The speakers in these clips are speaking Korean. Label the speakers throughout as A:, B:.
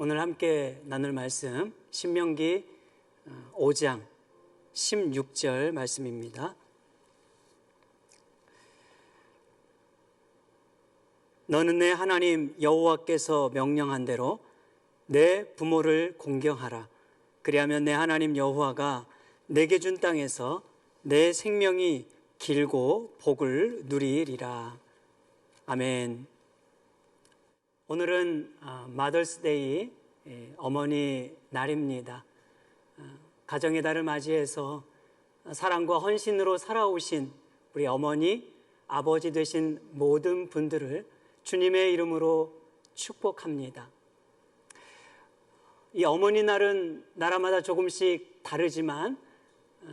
A: 오늘 함께 나눌 말씀 신명기 5장 16절 말씀입니다. 너는 내 하나님 여호와께서 명령한 대로 내 부모를 공경하라. 그리하면 내 하나님 여호와가 내게 준 땅에서 내 생명이 길고 복을 누리리라. 아멘. 오늘은 마더스데이, 어머니 날입니다. 가정의 달을 맞이해서 사랑과 헌신으로 살아오신 우리 어머니, 아버지 되신 모든 분들을 주님의 이름으로 축복합니다. 이 어머니 날은 나라마다 조금씩 다르지만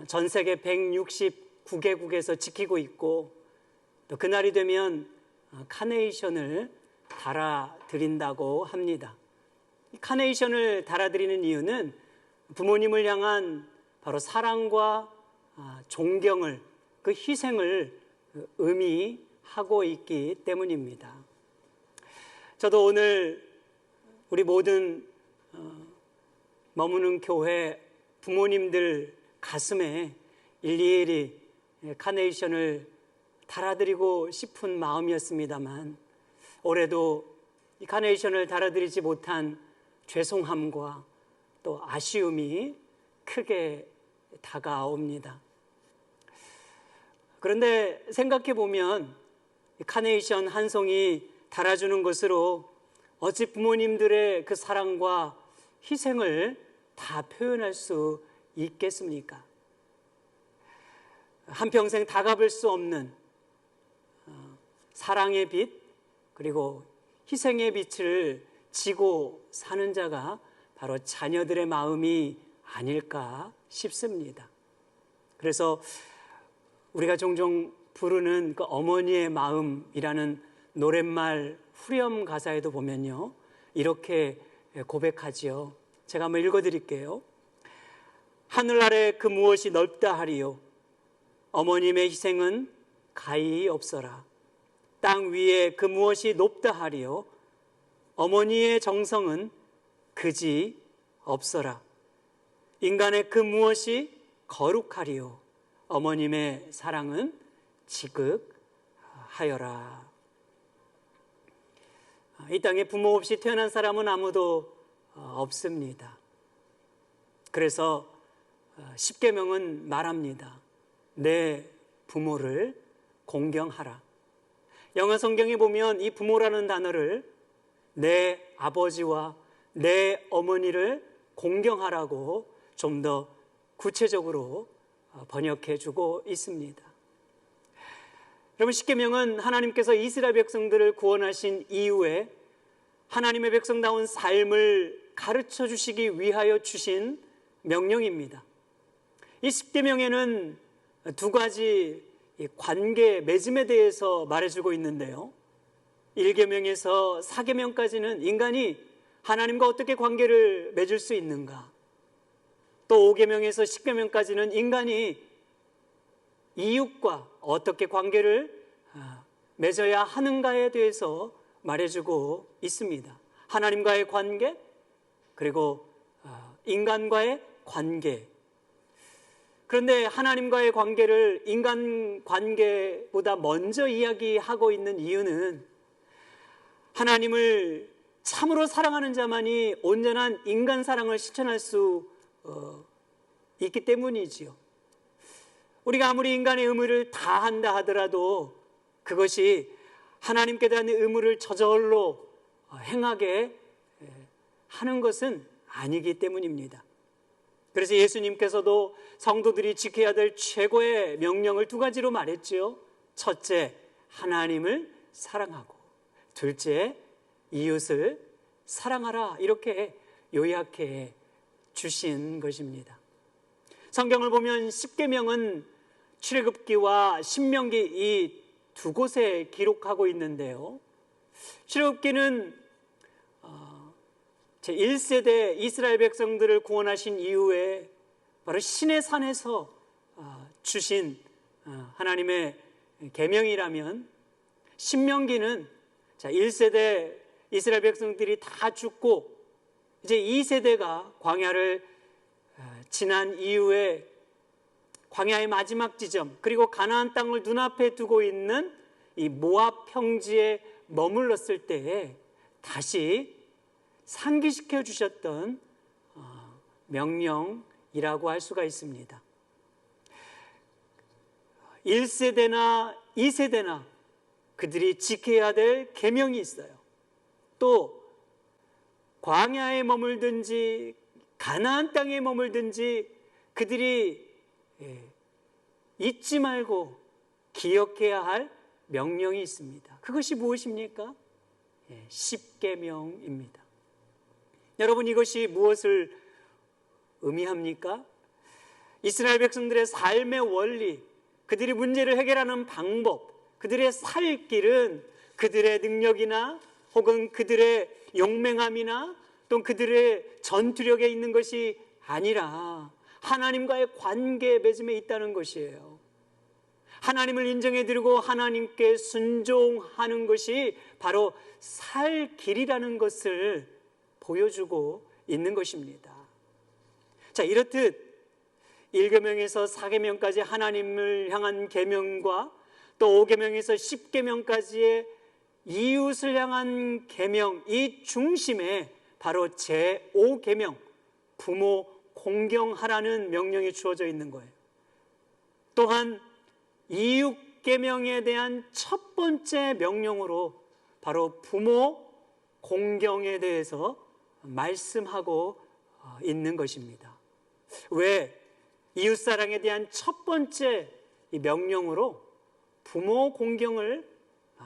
A: 전 세계 169개국에서 지키고 있고, 또 그날이 되면 카네이션을 달아드린다고 합니다. 이 카네이션을 달아드리는 이유는 부모님을 향한 바로 사랑과 존경을, 그 희생을 의미하고 있기 때문입니다. 저도 오늘 우리 모든 머무는 교회 부모님들 가슴에 일일이 카네이션을 달아드리고 싶은 마음이었습니다만, 올해도 이 카네이션을 달아드리지 못한 죄송함과 또 아쉬움이 크게 다가옵니다. 그런데 생각해 보면 카네이션 한 송이 달아주는 것으로 어찌 부모님들의 그 사랑과 희생을 다 표현할 수 있겠습니까? 한평생 다 갚을 수 없는 사랑의 빛, 그리고 희생의 빛을 지고 사는 자가 바로 자녀들의 마음이 아닐까 싶습니다. 그래서 우리가 종종 부르는 그 어머니의 마음이라는 노랫말 후렴 가사에도 보면요, 이렇게 고백하지요. 제가 한번 읽어드릴게요. 하늘 아래 그 무엇이 넓다 하리요, 어머님의 희생은 가히 없어라. 땅 위에 그 무엇이 높다 하리요, 어머니의 정성은 그지 없어라. 인간의 그 무엇이 거룩하리요, 어머님의 사랑은 지극하여라. 이 땅에 부모 없이 태어난 사람은 아무도 없습니다. 그래서 십계명은 말합니다. 내 부모를 공경하라. 영어 성경에 보면 이 부모라는 단어를 내 아버지와 내 어머니를 공경하라고 좀 더 구체적으로 번역해 주고 있습니다. 여러분, 십계명은 하나님께서 이스라엘 백성들을 구원하신 이후에 하나님의 백성다운 삶을 가르쳐 주시기 위하여 주신 명령입니다. 이 십계명에는 두 가지 관계 맺음에 대해서 말해주고 있는데요, 1계명에서 4계명까지는 인간이 하나님과 어떻게 관계를 맺을 수 있는가, 또 5계명에서 10계명까지는 인간이 이웃과 어떻게 관계를 맺어야 하는가에 대해서 말해주고 있습니다. 하나님과의 관계, 그리고 인간과의 관계. 그런데 하나님과의 관계를 인간 관계보다 먼저 이야기하고 있는 이유는 하나님을 참으로 사랑하는 자만이 온전한 인간 사랑을 실천할 수 있기 때문이지요. 우리가 아무리 인간의 의무를 다 한다 하더라도 그것이 하나님께 대한 의무를 저절로 행하게 하는 것은 아니기 때문입니다. 그래서 예수님께서도 성도들이 지켜야 될 최고의 명령을 두 가지로 말했지요. 첫째, 하나님을 사랑하고, 둘째, 이웃을 사랑하라. 이렇게 요약해 주신 것입니다. 성경을 보면 십계명은 출애굽기와 신명기 이 두 곳에 기록하고 있는데요, 출애굽기는 제1세대 이스라엘 백성들을 구원하신 이후에 바로 시내 산에서 주신 하나님의 계명이라면, 신명기는 1세대 이스라엘 백성들이 다 죽고 이제 2세대가 광야를 지난 이후에 광야의 마지막 지점, 그리고 가나안 땅을 눈앞에 두고 있는 이 모압 평지에 머물렀을 때에 다시 상기시켜 주셨던 명령이라고 할 수가 있습니다. 1세대나 2세대나 그들이 지켜야 될 계명이 있어요. 또 광야에 머물든지 가나안 땅에 머물든지 그들이 잊지 말고 기억해야 할 명령이 있습니다. 그것이 무엇입니까? 십계명입니다. 여러분, 이것이 무엇을 의미합니까? 이스라엘 백성들의 삶의 원리, 그들이 문제를 해결하는 방법, 그들의 살 길은 그들의 능력이나 혹은 그들의 용맹함이나 또 그들의 전투력에 있는 것이 아니라 하나님과의 관계 맺음에 있다는 것이에요. 하나님을 인정해드리고 하나님께 순종하는 것이 바로 살 길이라는 것을 보여주고 있는 것입니다. 자, 이렇듯 1계명에서 4계명까지 하나님을 향한 계명과 또 5계명에서 10계명까지의 이웃을 향한 계명, 이 중심에 바로 제5계명, 부모 공경하라는 명령이 주어져 있는 거예요. 또한 이웃계명에 대한 첫 번째 명령으로 바로 부모 공경에 대해서 말씀하고 있는 것입니다. 왜 이웃사랑에 대한 첫 번째 이 명령으로 부모 공경을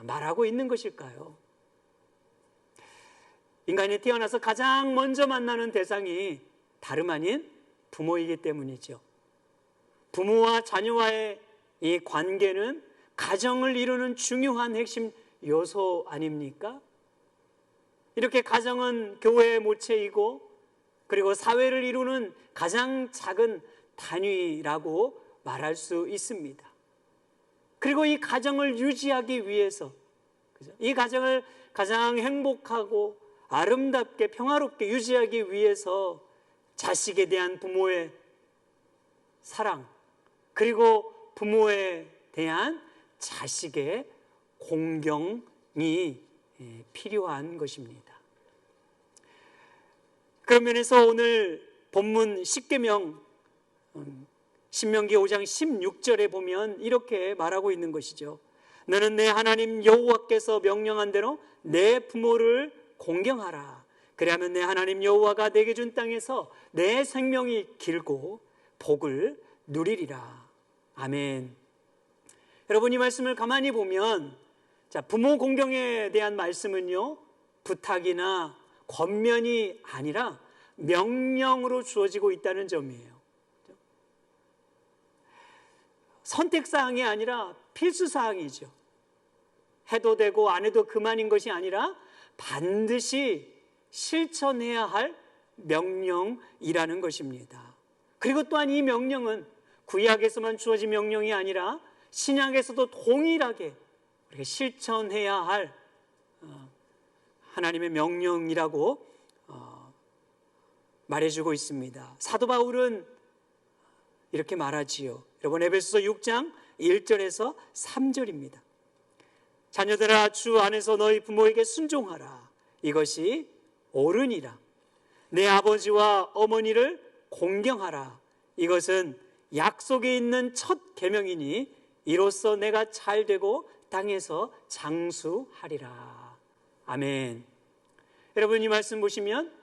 A: 말하고 있는 것일까요? 인간이 태어나서 가장 먼저 만나는 대상이 다름 아닌 부모이기 때문이죠. 부모와 자녀와의 이 관계는 가정을 이루는 중요한 핵심 요소 아닙니까? 이렇게 가정은 교회의 모체이고 그리고 사회를 이루는 가장 작은 단위라고 말할 수 있습니다. 그리고 이 가정을 유지하기 위해서, 이 가정을 가장 행복하고 아름답게 평화롭게 유지하기 위해서 자식에 대한 부모의 사랑, 그리고 부모에 대한 자식의 공경이 필요한 것입니다. 그런 면에서 오늘 본문 10계명 신명기 5장 16절에 보면 이렇게 말하고 있는 것이죠. 너는 내 하나님 여호와께서 명령한 대로 내 부모를 공경하라. 그리하면 내 하나님 여호와가 내게 준 땅에서 내 생명이 길고 복을 누리리라. 아멘. 여러분, 이 말씀을 가만히 보면 부모 공경에 대한 말씀은요, 부탁이나 권면이 아니라 명령으로 주어지고 있다는 점이에요. 선택사항이 아니라 필수사항이죠. 해도 되고 안 해도 그만인 것이 아니라 반드시 실천해야 할 명령이라는 것입니다. 그리고 또한 이 명령은 구약에서만 주어진 명령이 아니라 신약에서도 동일하게 우리가 실천해야 할 하나님의 명령이라고 말해주고 있습니다. 사도 바울은 이렇게 말하지요. 여러분, 에베소서 6장 1절에서 3절입니다. 자녀들아, 주 안에서 너희 부모에게 순종하라. 이것이 옳으니라. 내 아버지와 어머니를 공경하라. 이것은 약속에 있는 첫 계명이니 이로써 내가 잘되고 땅에서 장수하리라. 아멘. 여러분, 이 말씀 보시면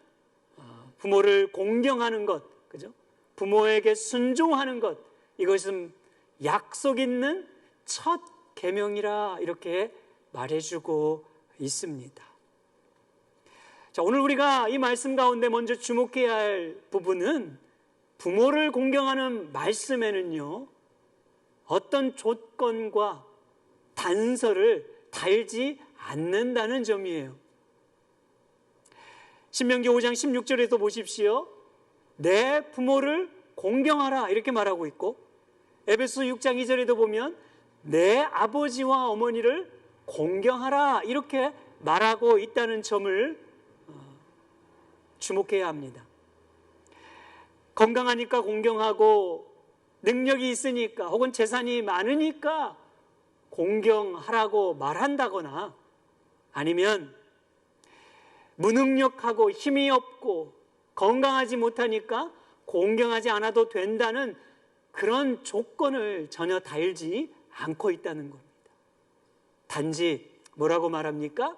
A: 부모를 공경하는 것, 그죠? 부모에게 순종하는 것, 이것은 약속 있는 첫 계명이라 이렇게 말해주고 있습니다. 자, 오늘 우리가 이 말씀 가운데 먼저 주목해야 할 부분은 부모를 공경하는 말씀에는요, 어떤 조건과 단서를 달지 않는다는 점이에요. 신명기 5장 16절에도 보십시오. 내 부모를 공경하라 이렇게 말하고 있고, 에베소 6장 2절에도 보면 내 아버지와 어머니를 공경하라 이렇게 말하고 있다는 점을 주목해야 합니다. 건강하니까 공경하고 능력이 있으니까 혹은 재산이 많으니까 공경하라고 말한다거나 아니면 무능력하고 힘이 없고 건강하지 못하니까 공경하지 않아도 된다는 그런 조건을 전혀 달지 않고 있다는 겁니다. 단지 뭐라고 말합니까?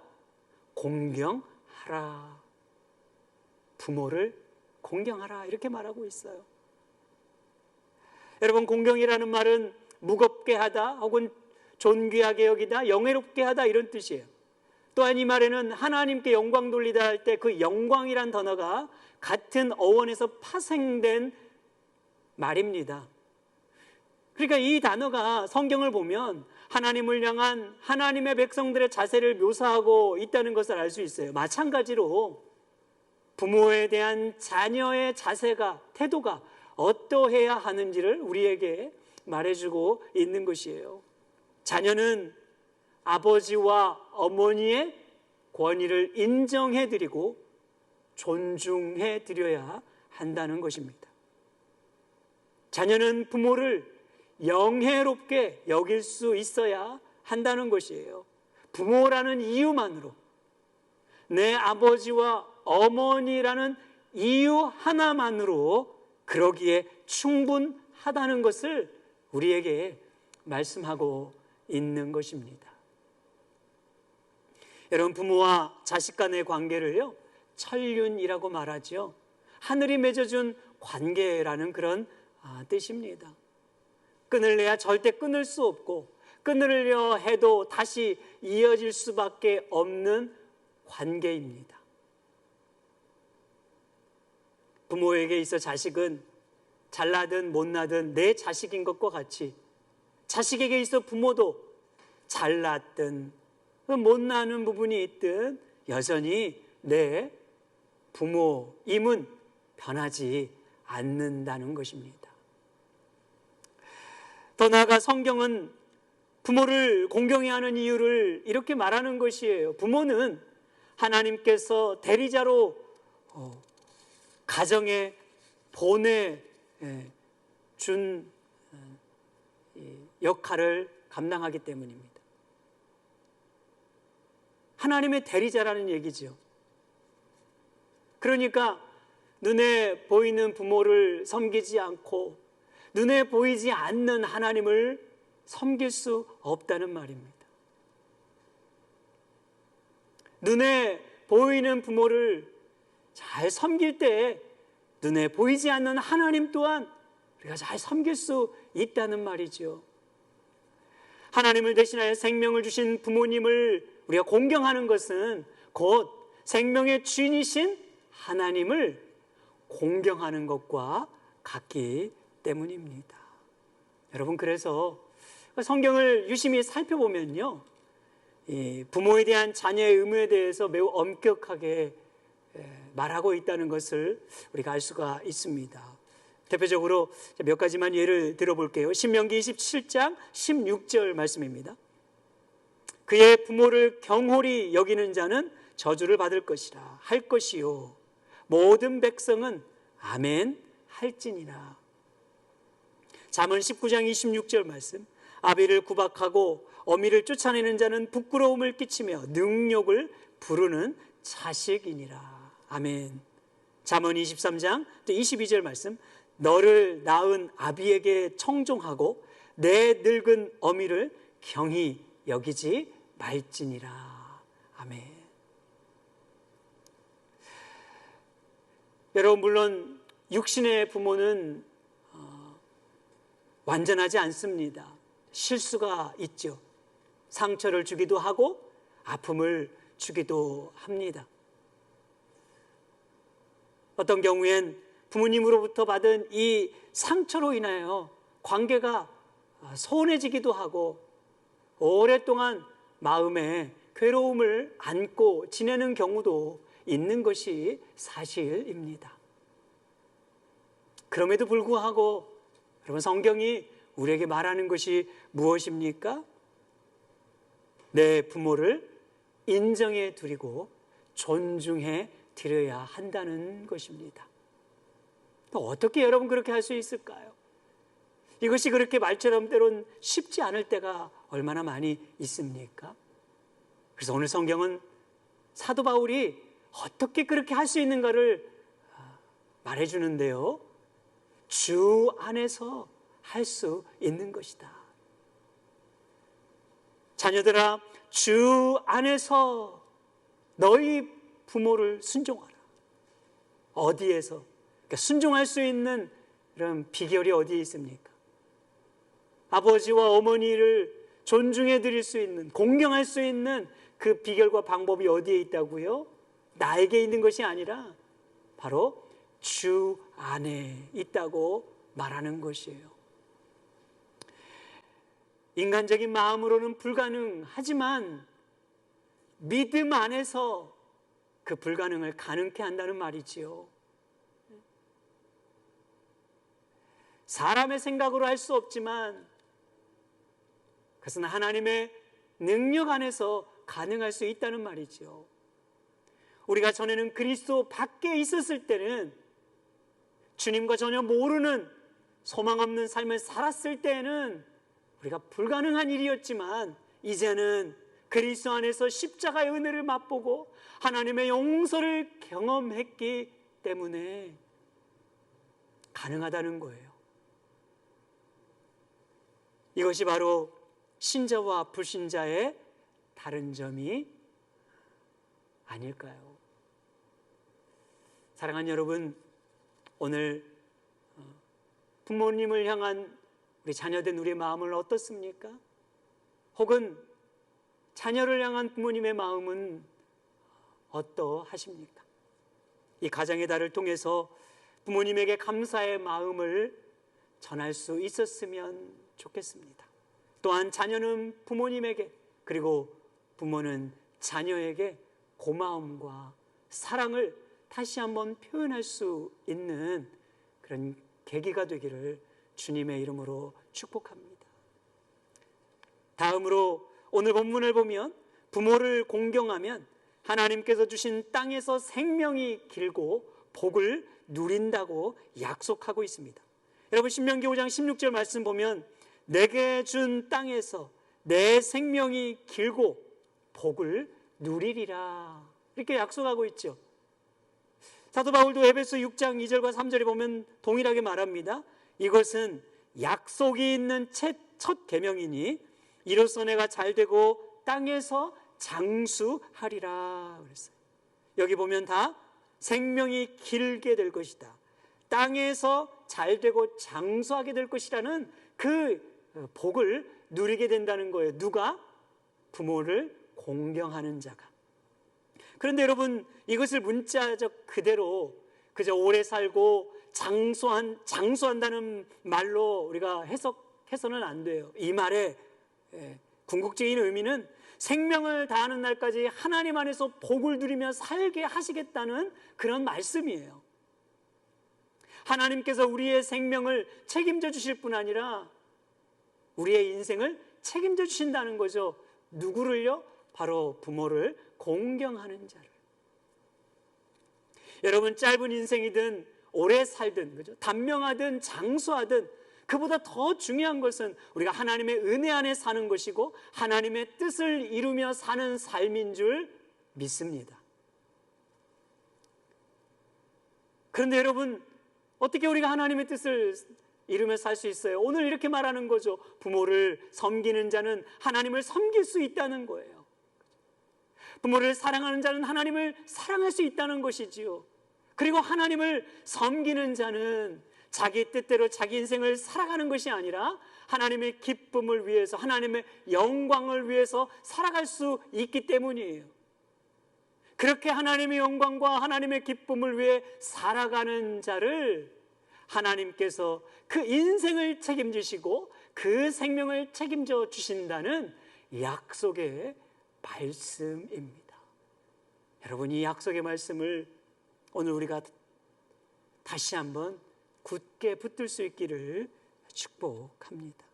A: 공경하라. 부모를 공경하라 이렇게 말하고 있어요. 여러분, 공경이라는 말은 무겁게 하다 혹은 존귀하게 여기다, 영예롭게 하다 이런 뜻이에요. 또한 이 말에는 하나님께 영광 돌리다 할 때 그 영광이란 단어가 같은 어원에서 파생된 말입니다. 그러니까 이 단어가 성경을 보면 하나님을 향한 하나님의 백성들의 자세를 묘사하고 있다는 것을 알 수 있어요. 마찬가지로 부모에 대한 자녀의 자세가, 태도가 어떠해야 하는지를 우리에게 말해주고 있는 것이에요. 자녀는 아버지와 어머니의 권위를 인정해드리고 존중해드려야 한다는 것입니다. 자녀는 부모를 영예롭게 여길 수 있어야 한다는 것이에요. 부모라는 이유만으로, 내 아버지와 어머니라는 이유 하나만으로 그러기에 충분하다는 것을 우리에게 말씀하고 있는 것입니다. 여러분, 부모와 자식 간의 관계를요, 천륜이라고 말하죠. 하늘이 맺어준 관계라는 그런 뜻입니다. 끊을래야 절대 끊을 수 없고 끊으려 해도 다시 이어질 수밖에 없는 관계입니다. 부모에게 있어 자식은 잘나든 못나든 내 자식인 것과 같이 자식에게 있어 부모도 잘났든 못나는 부분이 있든 여전히 내 부모임은 변하지 않는다는 것입니다. 더 나아가 성경은 부모를 공경해야 하는 이유를 이렇게 말하는 것이에요. 부모는 하나님께서 대리자로 가정에 보내준 역할을 감당하기 때문입니다. 하나님의 대리자라는 얘기죠. 그러니까 눈에 보이는 부모를 섬기지 않고 눈에 보이지 않는 하나님을 섬길 수 없다는 말입니다. 눈에 보이는 부모를 잘 섬길 때 눈에 보이지 않는 하나님 또한 우리가 잘 섬길 수 있다는 말이죠. 하나님을 대신하여 생명을 주신 부모님을 우리가 공경하는 것은 곧 생명의 주인이신 하나님을 공경하는 것과 같기 때문입니다. 여러분, 그래서 성경을 유심히 살펴보면요, 이 부모에 대한 자녀의 의무에 대해서 매우 엄격하게 말하고 있다는 것을 우리가 알 수가 있습니다. 대표적으로 몇 가지만 예를 들어볼게요. 신명기 27장 16절 말씀입니다. 그의 부모를 경홀히 여기는 자는 저주를 받을 것이라 할 것이요 모든 백성은 아멘 할지니라. 잠언 19장 26절 말씀. 아비를 구박하고 어미를 쫓아내는 자는 부끄러움을 끼치며 능욕을 부르는 자식이니라. 아멘. 잠언 23장 22절 말씀. 너를 낳은 아비에게 청종하고 내 늙은 어미를 경히 여기지 말지니라. 아멘. 여러분, 물론 육신의 부모는 완전하지 않습니다. 실수가 있죠. 상처를 주기도 하고 아픔을 주기도 합니다. 어떤 경우엔 부모님으로부터 받은 이 상처로 인하여 관계가 소원해지기도 하고 오랫동안 마음에 괴로움을 안고 지내는 경우도 있는 것이 사실입니다. 그럼에도 불구하고 여러분, 성경이 우리에게 말하는 것이 무엇입니까? 내 부모를 인정해 드리고 존중해 드려야 한다는 것입니다. 또 어떻게 여러분 그렇게 할 수 있을까요? 이것이 그렇게 말처럼 때론 쉽지 않을 때가 얼마나 많이 있습니까? 그래서 오늘 성경은 사도 바울이 어떻게 그렇게 할 수 있는가를 말해주는데요. 주 안에서 할 수 있는 것이다. 자녀들아, 주 안에서 너희 부모를 순종하라. 어디에서? 그러니까 순종할 수 있는 이런 비결이 어디에 있습니까? 아버지와 어머니를 존중해 드릴 수 있는, 공경할 수 있는 그 비결과 방법이 어디에 있다고요? 나에게 있는 것이 아니라 바로 주 안에 있다고 말하는 것이에요. 인간적인 마음으로는 불가능하지만 믿음 안에서 그 불가능을 가능케 한다는 말이지요. 사람의 생각으로 할 수 없지만 그것은 하나님의 능력 안에서 가능할 수 있다는 말이죠. 우리가 전에는 그리스도 밖에 있었을 때는, 주님과 전혀 모르는 소망 없는 삶을 살았을 때는 우리가 불가능한 일이었지만, 이제는 그리스도 안에서 십자가의 은혜를 맛보고 하나님의 용서를 경험했기 때문에 가능하다는 거예요. 이것이 바로 신자와 불신자의 다른 점이 아닐까요? 사랑하는 여러분, 오늘 부모님을 향한 우리 자녀된 우리의 마음은 어떻습니까? 혹은 자녀를 향한 부모님의 마음은 어떠하십니까? 이 가정의 달을 통해서 부모님에게 감사의 마음을 전할 수 있었으면 좋겠습니다. 또한 자녀는 부모님에게, 그리고 부모는 자녀에게 고마움과 사랑을 다시 한번 표현할 수 있는 그런 계기가 되기를 주님의 이름으로 축복합니다. 다음으로 오늘 본문을 보면 부모를 공경하면 하나님께서 주신 땅에서 생명이 길고 복을 누린다고 약속하고 있습니다. 여러분, 신명기 5장 16절 말씀 보면 내게 준 땅에서 내 생명이 길고 복을 누리리라, 이렇게 약속하고 있죠. 사도 바울도 에베소 6장 2절과 3절에 보면 동일하게 말합니다. 이것은 약속이 있는 첫 계명이니 이로써 내가 잘되고 땅에서 장수하리라 그랬어요. 여기 보면 다 생명이 길게 될 것이다, 땅에서 잘되고 장수하게 될 것이라는 그 복을 누리게 된다는 거예요. 누가? 부모를 공경하는 자가. 그런데 여러분, 이것을 문자적 그대로 그저 오래 살고 장수한다는 말로 우리가 해석해서는 안 돼요. 이 말의 궁극적인 의미는 생명을 다하는 날까지 하나님 안에서 복을 누리며 살게 하시겠다는 그런 말씀이에요. 하나님께서 우리의 생명을 책임져 주실 뿐 아니라 우리의 인생을 책임져 주신다는 거죠. 누구를요? 바로 부모를 공경하는 자를. 여러분, 짧은 인생이든 오래 살든, 그죠? 단명하든 장수하든, 그보다 더 중요한 것은 우리가 하나님의 은혜 안에 사는 것이고 하나님의 뜻을 이루며 사는 삶인 줄 믿습니다. 그런데 여러분, 어떻게 우리가 하나님의 뜻을 이루며 살 수 있어요? 오늘 이렇게 말하는 거죠. 부모를 섬기는 자는 하나님을 섬길 수 있다는 거예요. 부모를 사랑하는 자는 하나님을 사랑할 수 있다는 것이지요. 그리고 하나님을 섬기는 자는 자기 뜻대로 자기 인생을 살아가는 것이 아니라 하나님의 기쁨을 위해서, 하나님의 영광을 위해서 살아갈 수 있기 때문이에요. 그렇게 하나님의 영광과 하나님의 기쁨을 위해 살아가는 자를 하나님께서 그 인생을 책임지시고 그 생명을 책임져 주신다는 약속의 말씀입니다. 여러분, 이 약속의 말씀을 오늘 우리가 다시 한번 굳게 붙들 수 있기를 축복합니다.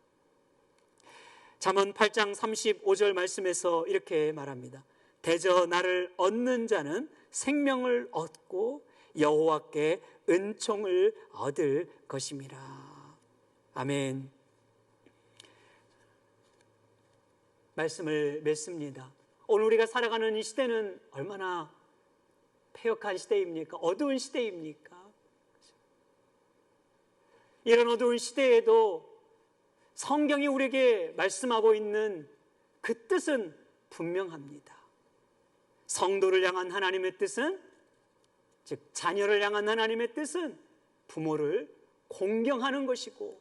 A: 잠언 8장 35절 말씀에서 이렇게 말합니다. 대저 나를 얻는 자는 생명을 얻고 여호와께 은총을 얻을 것임이라. 아멘. 말씀을 맺습니다. 오늘 우리가 살아가는 이 시대는 얼마나 패역한 시대입니까? 어두운 시대입니까? 이런 어두운 시대에도 성경이 우리에게 말씀하고 있는 그 뜻은 분명합니다. 성도를 향한 하나님의 뜻은, 즉 자녀를 향한 하나님의 뜻은 부모를 공경하는 것이고,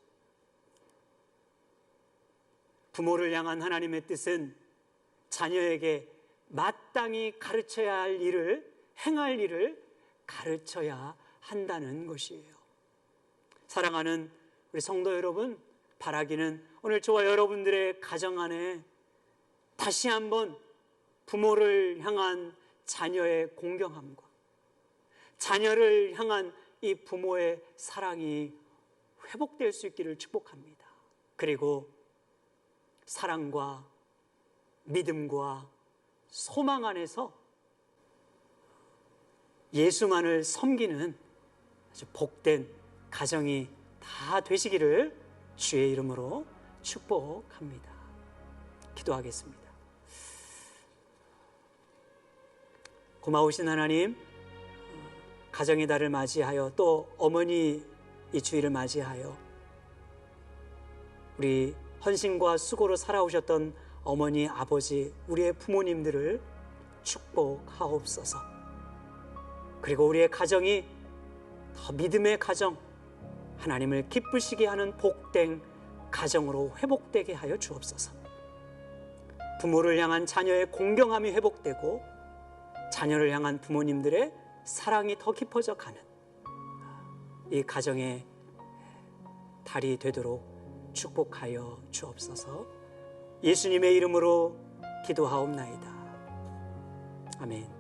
A: 부모를 향한 하나님의 뜻은 자녀에게 마땅히 가르쳐야 할 일을, 행할 일을 가르쳐야 한다는 것이에요. 사랑하는 우리 성도 여러분, 바라기는 오늘 저와 여러분들의 가정 안에 다시 한번 부모를 향한 자녀의 공경함과 자녀를 향한 이 부모의 사랑이 회복될 수 있기를 축복합니다. 그리고 사랑과 믿음과 소망 안에서 예수만을 섬기는 아주 복된 가정이 다 되시기를 주의 이름으로 축복합니다. 기도하겠습니다. 고마우신 하나님, 가정의 달을 맞이하여 또 어머니 이 주일을 맞이하여 우리 헌신과 수고로 살아오셨던 어머니, 아버지, 우리의 부모님들을 축복하옵소서. 그리고 우리의 가정이 더 믿음의 가정, 하나님을 기쁘시게 하는 복된 가정으로 회복되게 하여 주옵소서. 부모를 향한 자녀의 공경함이 회복되고 자녀를 향한 부모님들의 사랑이 더 깊어져 가는 이 가정의 달이 되도록 축복하여 주옵소서. 예수님의 이름으로 기도하옵나이다. 아멘.